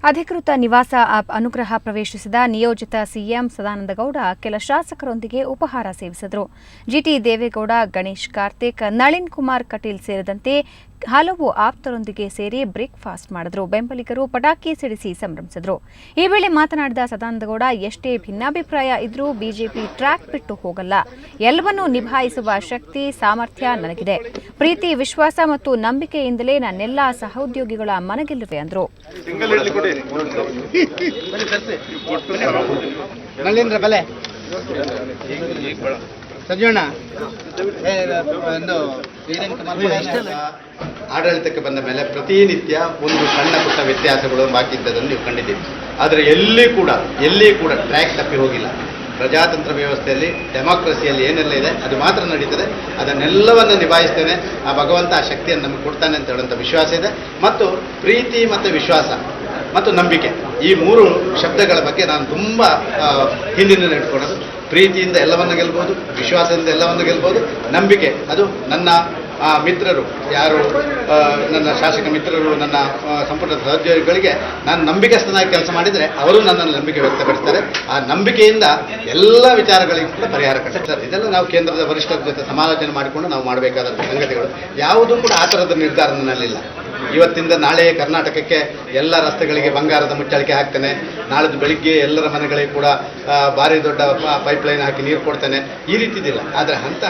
ಅಧಿಕೃತ ನಿವಾಸ ಅನುಗ್ರಹ ಪ್ರವೇಶಿಸಿದ ನಿಯೋಜಿತ ಸಿಎಂ ಸದಾನಂದಗೌಡ ಕೆಲ ಶಾಸಕರೊಂದಿಗೆ ಉಪಹಾರ ಸೇವಿಸಿದರು. ಜಿಟಿ ದೇವೇಗೌಡ, ಗಣೇಶ್ ಕಾರ್ತಿಕ್, ನಳಿನ್ ಕುಮಾರ್ ಕಟೀಲ್ ಸೇರಿದಂತೆ ಹಲವು ಆಪ್ತರೊಂದಿಗೆ ಸೇರಿ ಬ್ರೇಕ್ಫಾಸ್ಟ್ ಮಾಡಿದ್ರು. ಬೆಂಬಲಿಗರು ಪಟಾಕಿ ಸಿಡಿಸಿ ಸಂಭ್ರಮಿಸಿದರು. ಈ ವೇಳೆ ಮಾತನಾಡಿದ ಸದಾನಂದಗೌಡ, ಎಷ್ಟೇ ಭಿನ್ನಾಭಿಪ್ರಾಯ ಇದ್ರೂ ಬಿಜೆಪಿ ಟ್ರ್ಯಾಕ್ ಬಿಟ್ಟು ಹೋಗಲ್ಲ. ಎಲ್ಲವನ್ನೂ ನಿಭಾಯಿಸುವ ಶಕ್ತಿ, ಸಾಮರ್ಥ್ಯ ನನಗಿದೆ. ಪ್ರೀತಿ, ವಿಶ್ವಾಸ ಮತ್ತು ನಂಬಿಕೆಯಿಂದಲೇ ನನ್ನೆಲ್ಲಾ ಸಹೋದ್ಯೋಗಿಗಳ ಮನಗೆಲ್ಲುವೆ ಎಂದರು. ಆಡಳಿತಕ್ಕೆ ಬಂದ ಮೇಲೆ ಪ್ರತಿನಿತ್ಯ ಒಂದು ಸಣ್ಣ ಪುಟ್ಟ ವ್ಯತ್ಯಾಸಗಳು ಬಾಕಿ ಇದ್ದದನ್ನು ನೀವು ಕಂಡಿದ್ದೀವಿ. ಆದರೆ ಎಲ್ಲಿ ಕೂಡ ಟ್ರ್ಯಾಕ್ ತಪ್ಪಿ ಹೋಗಿಲ್ಲ. ಪ್ರಜಾತಂತ್ರ ವ್ಯವಸ್ಥೆಯಲ್ಲಿ, ಡೆಮಾಕ್ರಸಿಯಲ್ಲಿ ಏನೆಲ್ಲ ಇದೆ ಅದು ಮಾತ್ರ ನಡೀತದೆ. ಅದನ್ನೆಲ್ಲವನ್ನು ನಿಭಾಯಿಸ್ತೇನೆ. ಆ ಭಗವಂತ ಆ ಶಕ್ತಿಯನ್ನು ನಮಗೆ ಕೊಡ್ತಾನೆ ಅಂತ ಹೇಳುವಂಥ ವಿಶ್ವಾಸ ಇದೆ. ಮತ್ತು ಪ್ರೀತಿ ಮತ್ತು ವಿಶ್ವಾಸ ಮತ್ತು ನಂಬಿಕೆ, ಈ ಮೂರು ಶಬ್ದಗಳ ಬಗ್ಗೆ ನಾನು ತುಂಬ ಹಿಂದಿನ ಇಟ್ಕೊಳ್ಳೋದು. ಪ್ರೀತಿಯಿಂದ ಎಲ್ಲವನ್ನು ಗೆಲ್ಬೋದು, ವಿಶ್ವಾಸದಿಂದ ಎಲ್ಲವನ್ನು ಗೆಲ್ಬೋದು, ನಂಬಿಕೆ ಅದು ನನ್ನ ಮಿತ್ರರು, ಯಾರು ನನ್ನ ಶಾಸಕ ಮಿತ್ರರು, ನನ್ನ ಸಂಪುಟ ಸಹೋದ್ಯೋಗಿಗಳಿಗೆ ನಾನು ನಂಬಿಕೆಸ್ತನಾಗಿ ಕೆಲಸ ಮಾಡಿದರೆ ಅವರು ನನ್ನನ್ನು ನಂಬಿಕೆ ವ್ಯಕ್ತಪಡಿಸ್ತಾರೆ. ಆ ನಂಬಿಕೆಯಿಂದ ಎಲ್ಲ ವಿಚಾರಗಳಿಗೂ ಕೂಡ ಪರಿಹಾರ ಕಟ್ಟಿಸ್ತಾರೆ. ಇದೆಲ್ಲ ನಾವು ಕೇಂದ್ರದ ವರಿಷ್ಠರ ಜೊತೆ ಸಮಾಲೋಚನೆ ಮಾಡಿಕೊಂಡು ನಾವು ಮಾಡಬೇಕಾದಂಥ ಸಂಗತಿಗಳು. ಯಾವುದೂ ಕೂಡ ಆ ಥರದ ನಿರ್ಧಾರ ನನ್ನಲ್ಲಿಲ್ಲ. ಇವತ್ತಿಂದ ನಾಳೆ ಕರ್ನಾಟಕಕ್ಕೆ ಎಲ್ಲ ರಸ್ತೆಗಳಿಗೆ ಬಂಗಾರದ ಮುಚ್ಚಳಿಕೆ ಹಾಕ್ತೇನೆ, ನಾಳಿದ್ದು ಬೆಳಿಗ್ಗೆ ಎಲ್ಲರ ಮನೆಗಳಿಗೆ ಕೂಡ ಭಾರಿ ದೊಡ್ಡ ಪೈಪ್ಲೈನ್ ಹಾಕಿ ನೀರು ಕೊಡ್ತೇನೆ, ಈ ರೀತಿದಿಲ್ಲ. ಆದರೆ ಹಂತ